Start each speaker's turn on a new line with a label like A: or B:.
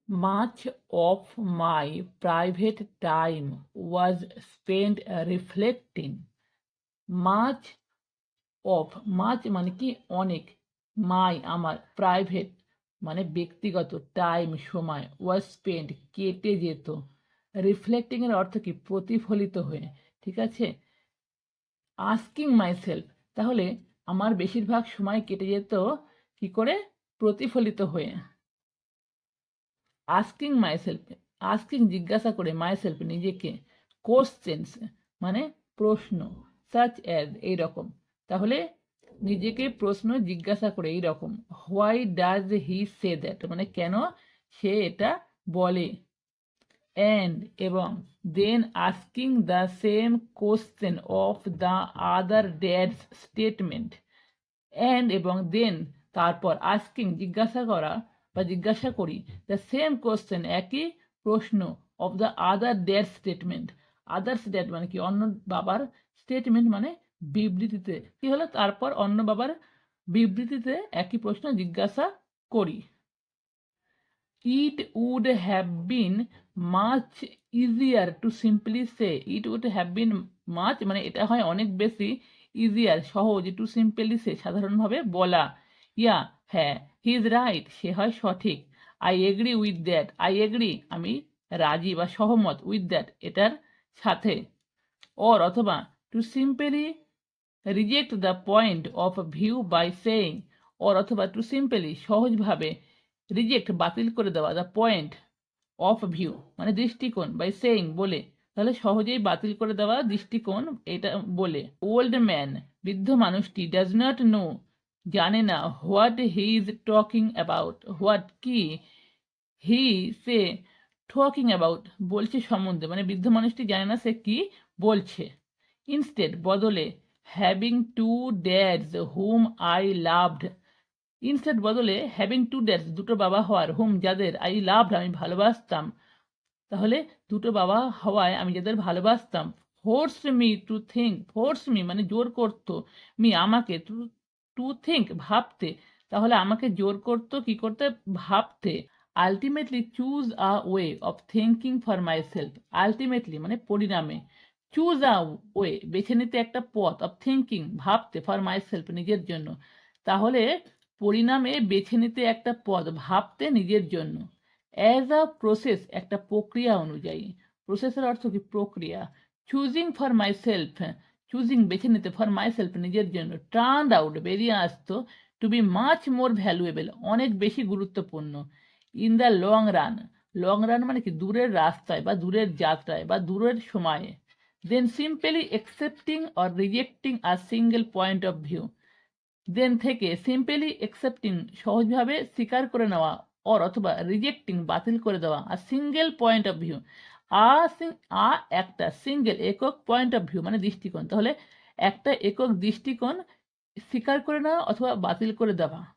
A: Much of my private time was spent reflecting. Much of much মানে কি অনেক, my আমার, প্রাইভেট মানে ব্যক্তিগত, টাইম সময়, was spent কেটে যেত, রিফ্লেক্টিং এর অর্থ কি প্রতিফলিত হয়ে, ঠিক আছে। আস্কিং মাইসেলফ, তাহলে আমার বেশিরভাগ সময় কেটে যেত কি করে, প্রতিফলিত হয়ে। আস্কিং মাইসেলফ, আস্কিং জিজ্ঞাসা করে, মাইসেলফ নিজেকে, কোশ্চেন্স মানে প্রশ্ন, সাচ অ্যাজ এইরকম, তাহলে নিজেকে প্রশ্ন জিজ্ঞাসা করে এইরকম, why does he say that মানে কেন সে এটা বলে, অ্যান্ড এবং, then asking the same question of the other dad's statement, and এবং দেন তারপর, আস্কিং জিজ্ঞাসা করা বা জিজ্ঞাসা করি, দ্য সেম কোশ্চেন একই প্রশ্ন, of the other dad statement, others dad মানে কি অন্য বাবার, স্টেটমেন্ট মানে বিবৃতিতে, কি হলো তারপর অন্য বাবার বিবৃতিতে একই প্রশ্ন জিজ্ঞাসা করি। It would have been much easier to simply say, it would have been much মানে এটা হয় অনেক বেশি, ইজিয়ার সহজ, টু সিম্পলি সে সাধারণভাবে বলা, ইয়া হ্যাঁ, হি ইজ রাইট সে হয় সঠিক, I agree with that, I agree আমি রাজি বা সহমত, উইথ দ্যাট এটার সাথে, অর অথবা, to simply reject the point of view by saying, or অথবা টু সিম্পলি সহজভাবে, রিজেক্ট বাতিল করে দেওয়া, দ্য পয়েন্ট অফ ভিউ মানে দৃষ্টিকোণ, বাই সেইং বলে, তাহলে সহজেই বাতিল করে দেওয়া দৃষ্টিকোণ এটা বলে। ওল্ড ম্যান বৃদ্ধ মানুষটি, ডাজ নট নো জানে না, what he is talking about what কি, হি সে টকিং অ্যাবাউট বলছে সম্বন্ধে, মানে বৃদ্ধ মানুষটি জানে না সে কি বলছে। ইনস্টেড বদলে, having two dads hmm I loved, instead বদলে, হ্যাভিং টু ড্যাডস দুটো বাবা হওয়ার, হুম যাদের, আই লাভড আমি ভালোবাসতাম, তাহলে দুটো বাবা হওয়ায় আমি যাদের ভালোবাসতাম, force me to think, force me মানে জোর করতো, মি আমাকে, টু টু থিঙ্ক ভাবতে, তাহলে আমাকে জোর করতো কি করতে, ভাবতে। Ultimately choose a way of thinking for my self, ultimately মানে পরিণামে, চুজ আ ওয়ে বেছে নিতে একটা পথ, অফ থিঙ্কিং ভাবতে, ফর মাই সেলফ নিজের জন্য, তাহলে পরিণামে বেছে নিতে একটা পথ, ভাবতে নিজের জন্য। অ্যাজ আ প্রসেস একটা প্রক্রিয়া অনুযায়ী, প্রসেসের অর্থ কি প্রক্রিয়া। Choosing for my self, choosing বেছে নিতে, ফর মাই সেলফ নিজের জন্য, টার্ন আউট বেরিয়ে আসতো, to be much more valuable অনেক বেশি গুরুত্বপূর্ণ, in the long run, long run মানে কি দূরের রাস্তায় বা দূরের যাত্রায় বা দূরের সময়ে। Then simply accepting or rejecting a single point of view, then থেকে, সিম্পলি অ্যাকসেপ্টিং সহজভাবে স্বীকার করে নেওয়া, অর অথবা রিজেক্টিং বাতিল করে দেওয়া, আর সিঙ্গেল পয়েন্ট অফ ভিউ, আ একটা, সিঙ্গেল একক, পয়েন্ট অফ ভিউ মানে দৃষ্টিকোণ, তাহলে একটা একক দৃষ্টিকোণ স্বীকার করে নেওয়া অথবা বাতিল করে দেওয়া।